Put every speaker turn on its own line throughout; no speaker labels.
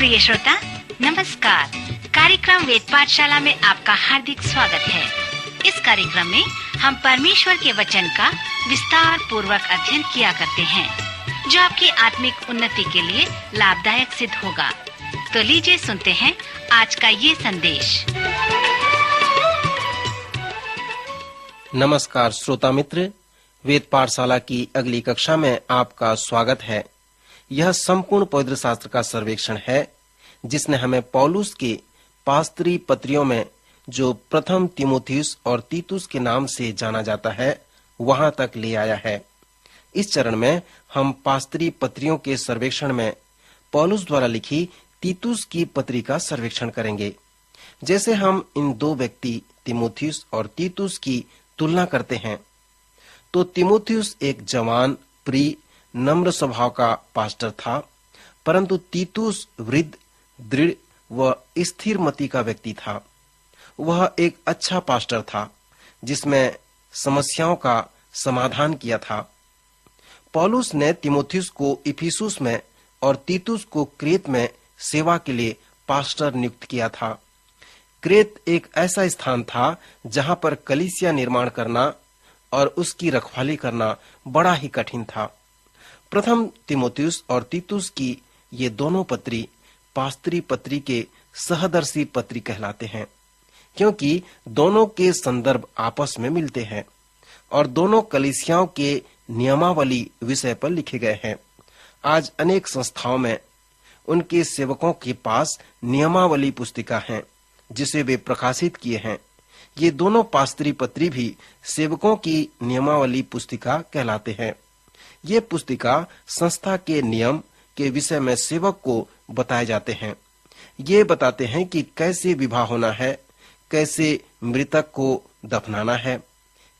प्रिय श्रोता नमस्कार। कार्यक्रम वेद पाठशाला में आपका हार्दिक स्वागत है। इस कार्यक्रम में हम परमेश्वर के वचन का विस्तार पूर्वक अध्ययन किया करते हैं, जो आपकी आत्मिक उन्नति के लिए लाभदायक सिद्ध होगा। तो लीजिए सुनते हैं आज का ये संदेश।
नमस्कार श्रोता मित्र, वेद पाठशाला की अगली कक्षा में आपका स्वागत है। यह संपूर्ण पवित्र शास्त्र का सर्वेक्षण है, जिसने हमें पौलुस के पास्त्री पत्रियों में, जो प्रथम तीमुथियुस और तीतुस के नाम से जाना जाता है, वहां तक ले आया है। इस चरण में हम पास्त्री पत्रियों के सर्वेक्षण में पौलुस द्वारा लिखी तीतुस की पत्री का सर्वेक्षण करेंगे। जैसे हम इन दो व्यक्ति तीमुथियुस और तीतुस की तुलना करते हैं, तो तीमुथियुस एक जवान, प्रिय, नम्र स्वभाव का पास्टर था, परंतु तीतुस वृद्ध, दृढ़ व स्थिर मति का व्यक्ति था। वह एक अच्छा पास्टर था, जिसमें समस्याओं का समाधान किया था। पौलुस ने तीमुथियुस को इफिसुस में और तीतुस को क्रेत में सेवा के लिए पास्टर नियुक्त किया था। क्रेत एक ऐसा स्थान था जहां पर कलीसिया निर्माण करना और उसकी रखवाली करना बड़ा ही कठिन था। प्रथम तीमुथियुस और तीतुस की ये दोनों पत्री पास्त्री पत्री के सहदर्शी पत्री कहलाते हैं, क्योंकि दोनों के संदर्भ आपस में मिलते हैं और दोनों कलीसियाओं के नियमावली विषय पर लिखे गए हैं। आज अनेक संस्थाओं में उनके सेवकों के पास नियमावली पुस्तिका है, जिसे वे प्रकाशित किए हैं। ये दोनों पास्त्री पत्री भी सेवकों की नियमावली पुस्तिका कहलाते हैं। ये पुस्तिका संस्था के नियम के विषय में सेवक को बताए जाते हैं। ये बताते हैं कि कैसे विवाह होना है, कैसे मृतक को दफनाना है,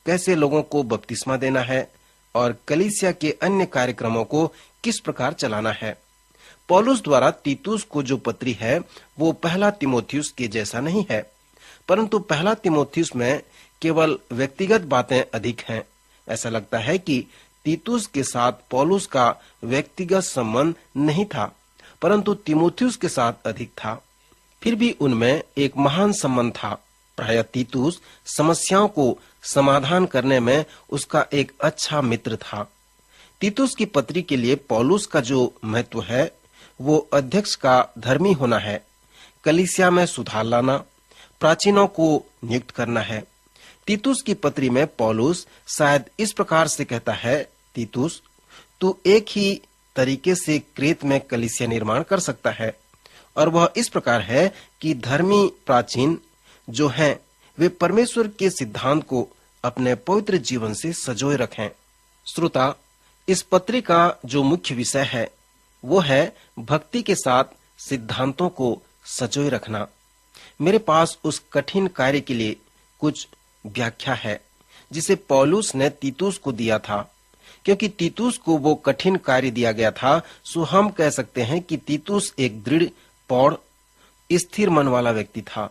कैसे लोगों को बपतिस्मा देना है और कलीसिया के अन्य कार्यक्रमों को किस प्रकार चलाना है। पौलुस द्वारा तीतुस को जो पत्री है, वो पहला तीमुथियुस के जैसा नहीं है, परंतु पहला तीमुथियुस में केवल व्यक्तिगत बातें अधिक हैं। ऐसा लगता है कि तीतुस के साथ पौलुस का व्यक्तिगत संबंध नहीं था, परंतु तीमुथियुस के साथ अधिक था। फिर भी उनमें एक महान संबंध था। प्रायः तीतुस समस्याओं को समाधान करने में उसका एक अच्छा मित्र था। तीतुस की पत्री के लिए पौलुस का जो महत्व है, वो अध्यक्ष का धर्मी होना है, कलीसिया में सुधार लाना, प्राचीनों को नियुक्त करना है। तीतुस की पत्री में पौलुस शायद इस प्रकार से कहता है, तीतुस, तू एक ही तरीके से क्रेत में कलीसिया निर्माण कर सकता है, और वह इस प्रकार है कि धर्मी प्राचीन जो हैं, वे परमेश्वर के सिद्धांत को अपने पवित्र जीवन से सजोए रखें। श्रोता, इस पत्री का जो मुख्य विषय है, वो है भक्ति के साथ सिद्धांतों को सजोए रखना। मेरे पास उस कठिन कार्य के लिए कुछ व्याख्या है, जिसे पौलुस ने तीतुस को दिया था। क्योंकि तीतुस को वो कठिन कार्य दिया गया था, सो हम कह सकते हैं कि तीतुस एक दृढ़, पौड़, स्थिर मन वाला व्यक्ति था।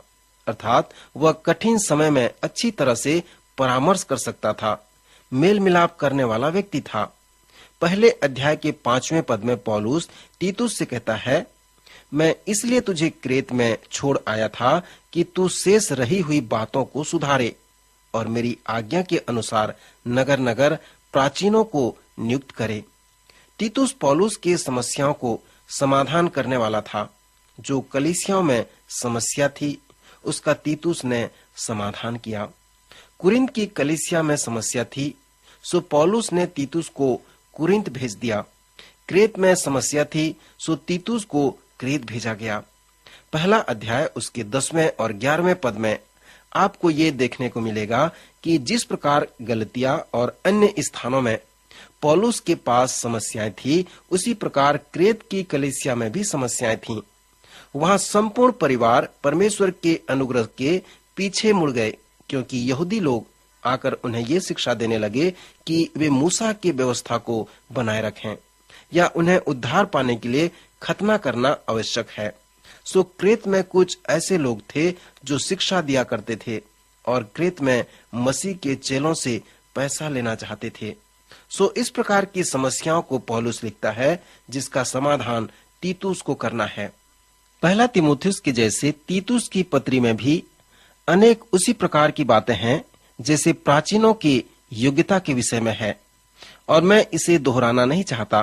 अर्थात वह कठिन समय में अच्छी तरह से परामर्श कर सकता था, मेल मिलाप करने वाला व्यक्ति था। पहले अध्याय के 5वें पद में पौलुस तीतुस से कहता है, मैं इसलिए तुझे क्रेत में छोड़ आया था कि तू शेष रही हुई बातों को सुधारे और मेरी आज्ञा के अनुसार नगर नगर प्राचीनों को नियुक्त करे। तीतुस पौलुस के समस्याओं को समाधान करने वाला था। जो कलीसियाओं में समस्या थी, उसका तीतुस ने समाधान किया। कुरिन्थ की कलीसिया में समस्या थी, सो पौलुस ने तीतुस को कुरिन्थ भेज दिया। क्रेत में समस्या थी, सो तीतुस को क्रेत भेजा गया। पहला अध्याय उसके 10वें और 11वें पद में आपको ये देखने को मिलेगा कि जिस प्रकार गलतिया और अन्य स्थानों में पौलुस के पास समस्याएं थी, उसी प्रकार क्रेत की कलीसिया में भी समस्याएं थीं। वहां संपूर्ण परिवार परमेश्वर के अनुग्रह के पीछे मुड़ गए, क्योंकि यहूदी लोग आकर उन्हें ये शिक्षा देने लगे कि वे मूसा की व्यवस्था को बनाए रखें या उन्हें उद्धार पाने के लिए खतना करना आवश्यक है। सो क्रेत में कुछ ऐसे लोग थे जो शिक्षा दिया करते थे और क्रेत में मसीह के चेलों से पैसा लेना चाहते थे। सो इस प्रकार की समस्याओं को पौलुस लिखता है, जिसका समाधान तीतुस को करना है। पहला तीमुथियुस के जैसे तीतुस की पत्री में भी अनेक उसी प्रकार की बातें हैं जैसे प्राचीनों की योग्यता के विषय में है, और मैं इसे दोहराना नहीं चाहता,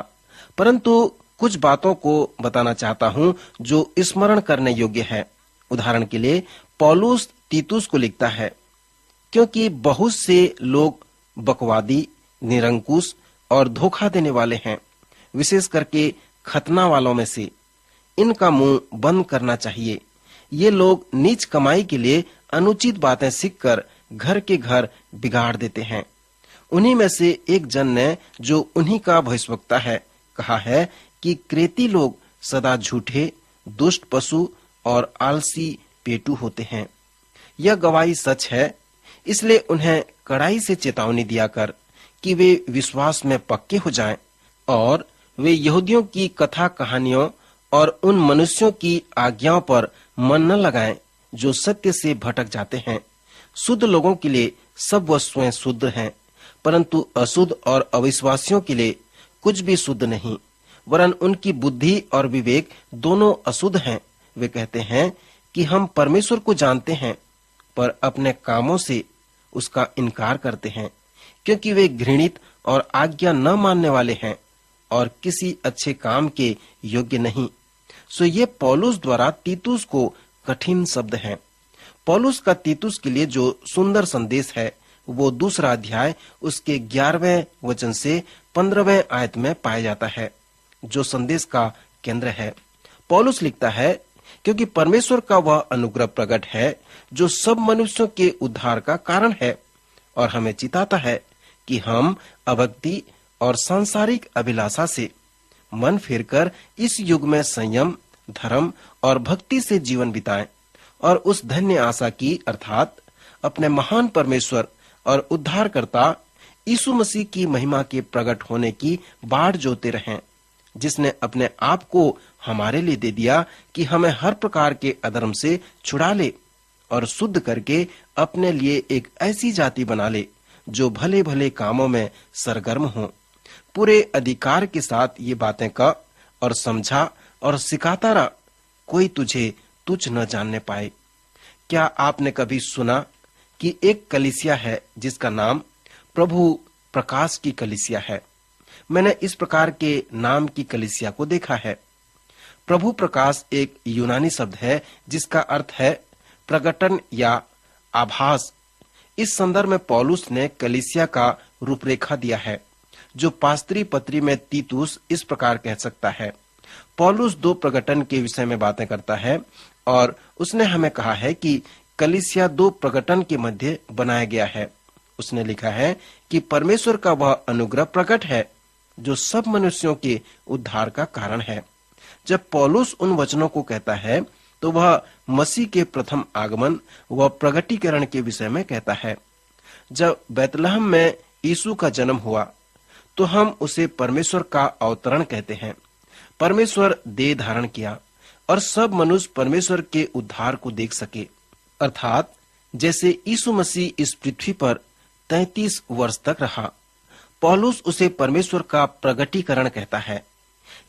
परंतु कुछ बातों को बताना चाहता हूं जो स्मरण करने योग्य है। उदाहरण के लिए पौलुस तीतुस को लिखता है, क्योंकि बहुत से लोग बकवादी, निरंकुश और धोखा देने वाले हैं, विशेष करके खतना वालों में से। इनका मुंह बंद करना चाहिए। ये लोग नीच कमाई के लिए अनुचित बातें सीखकर घर के घर बिगाड़ देते हैं। उन्हीं में से एक जन ने, जो उन्हीं का भविष्यवक्ता है, कहा है कि क्रेती लोग सदा झूठे, दुष्ट पशु और आलसी पेटू होते हैं। यह गवाही सच है, इसलिए उन्हें कड़ाई से चेतावनी दिया कर कि वे विश्वास में पक्के हो जाएं और वे यहूदियों की कथा कहानियों और उन मनुष्यों की आज्ञाओं पर मन न लगाएं जो सत्य से भटक जाते हैं। शुद्ध लोगों के लिए सब वस्तुएं शुद्ध हैं, परंतु अशुद्ध और अविश्वासियों के लिए कुछ भी शुद्ध नहीं, वरन उनकी बुद्धि और विवेक दोनों अशुद्ध हैं। वे कहते हैं कि हम परमेश्वर को जानते हैं, पर अपने कामों से उसका इनकार करते हैं, क्योंकि वे घृणित और आज्ञा न मानने वाले हैं और किसी अच्छे काम के योग्य नहीं। सो ये पौलुस द्वारा तीतुस को कठिन शब्द हैं। पौलुस का तीतुस के लिए जो सुंदर संदेश है वो 2 अध्याय उसके 11वें वचन से 15वें आयत में पाया जाता है, जो संदेश का केंद्र है। पौलुस लिखता है, क्योंकि परमेश्वर का वह अनुग्रह प्रकट है जो सब मनुष्यों के उद्धार का कारण है, और हमें चिताता है कि हम अभक्ति और सांसारिक अभिलाषा से मन फेरकर इस युग में संयम, धर्म और भक्ति से जीवन बिताएं और उस धन्य आशा की अर्थात अपने महान परमेश्वर और उद्धारकर्ता यीशु मसीह की महिमा के प्रकट होने की बाट जोते रहें, जिसने अपने आप को हमारे लिए दे दिया कि हमें हर प्रकार के अधर्म से छुड़ा ले और शुद्ध करके अपने लिए एक ऐसी जाति बना ले जो भले भले कामों में सरगर्म हो। पूरे अधिकार के साथ ये बातें कह और समझा और सिखाता रहा, कोई तुझे तुच्छ न जानने पाए। क्या आपने कभी सुना कि एक कलीसिया है जिसका नाम प्रभु प्रकाश की कलीसिया है? मैंने इस प्रकार के नाम की कलीसिया को देखा है। प्रभु प्रकाश एक यूनानी शब्द है जिसका अर्थ है प्रकटन या आभास। इस संदर्भ में पौलुस ने कलीसिया का रूपरेखा दिया है, जो पास्त्री पत्री में तीतुस इस प्रकार कह सकता है। पौलुस 2 प्रकटन के विषय में बातें करता है और उसने हमें कहा है कि कलीसिया 2 प्रकटन के मध्य बनाया गया है। उसने लिखा है कि परमेश्वर का वह अनुग्रह प्रकट है जो सब मनुष्यों के उद्धार का कारण है। जब पौलुस उन वचनों को कहता है तो वह मसीह के प्रथम आगमन व प्रगटीकरण के विषय में कहता है। जब बैतलहम में यीशु का जन्म हुआ तो हम उसे परमेश्वर का अवतरण कहते हैं। परमेश्वर देह धारण किया और सब मनुष्य परमेश्वर के उद्धार को देख सके, अर्थात जैसे यीशु मसीह इस पृथ्वी पर 33 वर्ष तक रहा। पौलुस उसे परमेश्वर का प्रगटीकरण कहता है।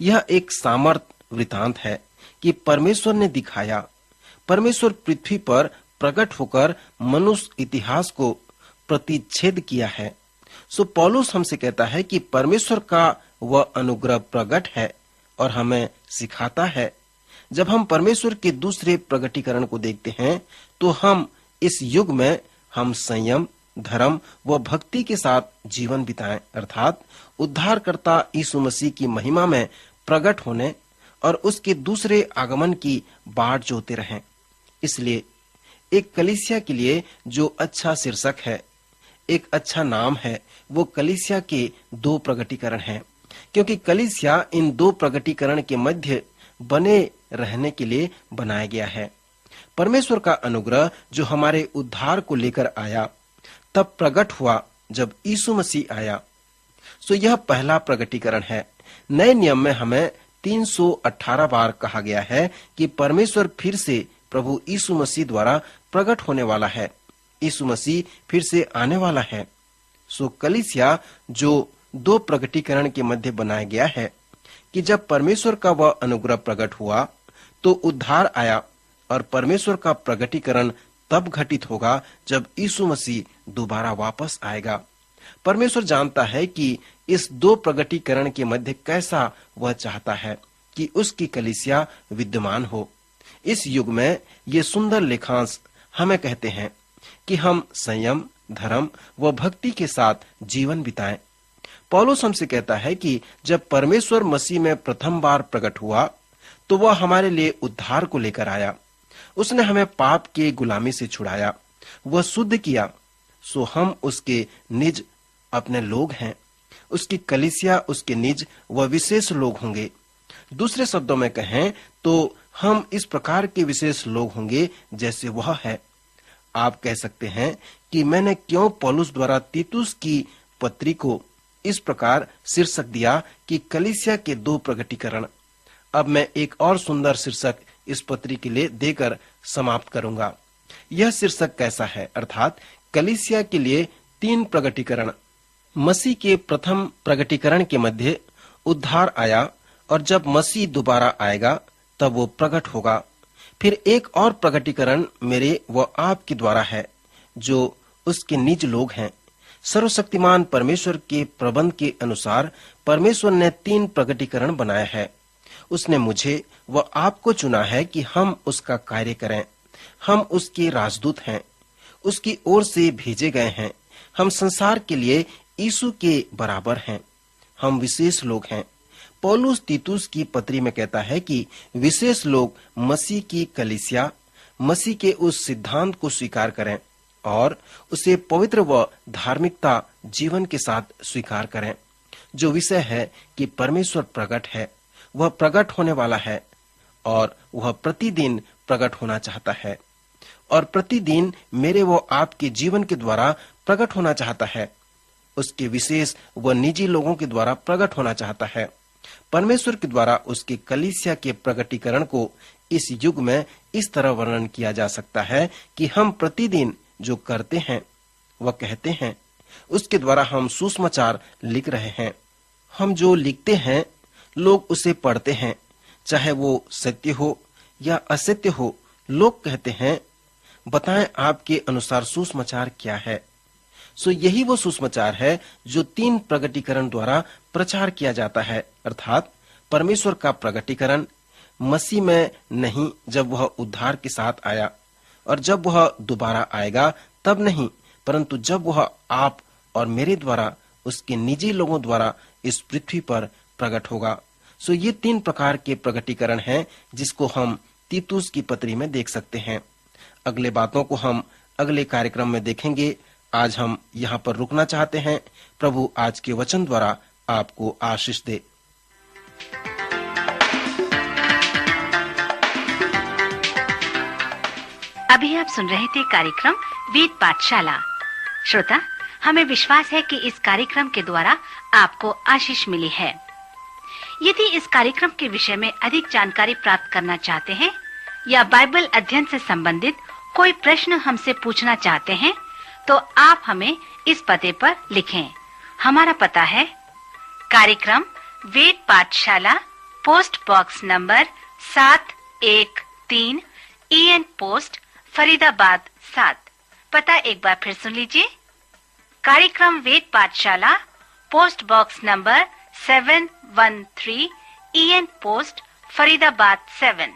यह एक सामर्थ्य वृतांत है कि परमेश्वर ने दिखाया। परमेश्वर पृथ्वी पर प्रकट होकर मनुष्य इतिहास को प्रतिच्छेद किया है। सो पौलुस हमसे कहता है कि परमेश्वर का वह अनुग्रह प्रकट है और हमें सिखाता है। जब हम परमेश्वर के दूसरे प्रगटीकरण को देखते हैं तो हम इस युग में हम संयम, धर्म व भक्ति के साथ जीवन बिताएं, अर्थात उद्धारकर्ता यीशु मसीह की महिमा में प्रकट होने और उसके दूसरे आगमन की बाट जोते रहें। इसलिए एक कलीसिया के लिए जो अच्छा शीर्षक है, एक अच्छा नाम है, वो कलीसिया के 2 प्रगटीकरण हैं, क्योंकि कलीसिया इन 2 प्रगटीकरण के मध्य बने रहने के लिए बनाया गया है। परमेश्वर का अनुग्रह जो हमारे उद्धार को लेकर आया तब प्रकट हुआ जब यीशु मसीह आया। सो यह पहला प्रगटीकरण है। नए नियम में हमें 318 बार कहा गया है कि परमेश्वर फिर से प्रभु यीशु मसीह द्वारा प्रकट होने वाला है। यीशु मसीह फिर से आने वाला है। सो कलीसिया जो 2 प्रगटीकरण के मध्य बनाया गया है कि जब परमेश्वर का वह अनुग्रह प्रकट हुआ तो उद्धार आया और परमेश्वर का प्रगटीकरण तब घटित होगा जब यीशु मसीह दोबारा वापस आएगा। परमेश्वर जानता है कि इस दो प्रगटीकरण के मध्य कैसा वह चाहता है कि उसकी कलीसिया विद्यमान हो। इस युग में ये सुंदर लेखांश हमें कहते हैं कि हम संयम, धर्म व भक्ति के साथ जीवन बिताएं। पौलुस हमसे कहता है कि जब परमेश्वर मसीह में प्रथम बार प्रकट हुआ तो वह हमारे लिए उद्धार को लेकर आया। उसने हमें पाप के गुलामी से छुड़ाया, वह शुद्ध किया, सो हम उसके निज अपने लोग हैं। उसकी कलीसिया उसके निज व विशेष लोग होंगे। दूसरे शब्दों में कहें तो हम इस प्रकार के विशेष लोग होंगे जैसे वह है। आप कह सकते हैं कि मैंने क्यों पौलुस द्वारा तीतुस की पत्री को इस प्रकार शीर्षक दिया कि कलीसिया के दो प्रगटीकरण। अब मैं एक और सुंदर शीर्षक इस पत्री के लिए देकर समाप्त करूंगा। यह शीर्षक कैसा है, अर्थात कलीसिया के लिए तीन प्रगटीकरण। मसीह के प्रथम प्रगटीकरण के मध्य उद्धार आया और जब मसीह दोबारा आएगा तब वो प्रकट होगा। फिर एक और प्रगटीकरण मेरे व आपके द्वारा है जो उसके निज लोग हैं। सर्वशक्तिमान परमेश्वर के प्रबंध के अनुसार परमेश्वर ने तीन प्रगटीकरण बनाया है। उसने मुझे व आपको चुना है कि हम उसका कार्य करें। हम उसके राजदूत हैं, उसकी ओर से भेजे गए हैं। हम संसार के लिए यीशु के बराबर हैं। हम विशेष लोग हैं। पौलुस तीतुस की पत्री में कहता है कि विशेष लोग मसीह की कलीसिया, मसीह के उस सिद्धांत को स्वीकार करें और उसे पवित्र व धार्मिकता जीवन के साथ स्वीकार करें। जो विषय है कि परमेश्वर प्रकट है, वह प्रकट होने वाला है और वह प्रतिदिन प्रकट होना चाहता है और प्रतिदिन मेरे व आपके जीवन के द्वारा प्रकट होना चाहता है। उसके विशेष व निजी लोगों के द्वारा प्रकट होना चाहता है। परमेश्वर के द्वारा उसके कलीसिया के प्रकटीकरण को इस युग में इस तरह वर्णन किया जा सकता है कि हम प्रतिदिन जो करते हैं वह कहते हैं, उसके द्वारा हम सुसमाचार लिख रहे हैं। हम जो लिखते हैं लोग उसे पढ़ते हैं, चाहे वो सत्य हो या असत्य हो। लोग कहते हैं, बताएं आपके अनुसार सुसमाचार क्या है। सो यही वो सुसमाचार है जो तीन प्रगटीकरण द्वारा प्रचार किया जाता है, अर्थात परमेश्वर का प्रगटीकरण मसीह में नहीं जब वह उद्धार के साथ आया, और जब वह दोबारा आएगा तब नहीं, परंतु जब वह आप और मेरे द्वारा, उसके निजी लोगों द्वारा इस पृथ्वी पर प्रकट होगा। सो ये तीन प्रकार के प्रगटीकरण हैं जिसको हम तीतुस की पत्री में देख सकते हैं। अगले बातों को हम अगले कार्यक्रम में देखेंगे। आज हम यहाँ पर रुकना चाहते हैं। प्रभु आज के वचन द्वारा आपको आशीष दे।
अभी आप सुन रहे थे कार्यक्रम वेद पाठशाला। श्रोता, हमें विश्वास है कि इस कार्यक्रम के द्वारा आपको आशीष मिली है। यदि इस कार्यक्रम के विषय में अधिक जानकारी प्राप्त करना चाहते हैं या बाइबल अध्ययन से संबंधित कोई प्रश्न हमसे पूछना चाहते हैं, तो आप हमें इस पते पर लिखें। हमारा पता है कार्यक्रम वेद पाठशाला, post box number 713, EN post, Faridabad 7। पता एक बार फिर सुन लीजिए। कार्यक्रम वेद पाठशाला, post box number 713, EN post, Faridabad 7।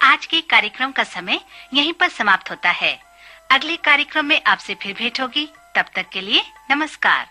आज के कार्यक्रम का समय यहीं पर समाप्त होता है। अगले कार्यक्रम में आपसे फिर भेंट होगी। तब तक के लिए नमस्कार।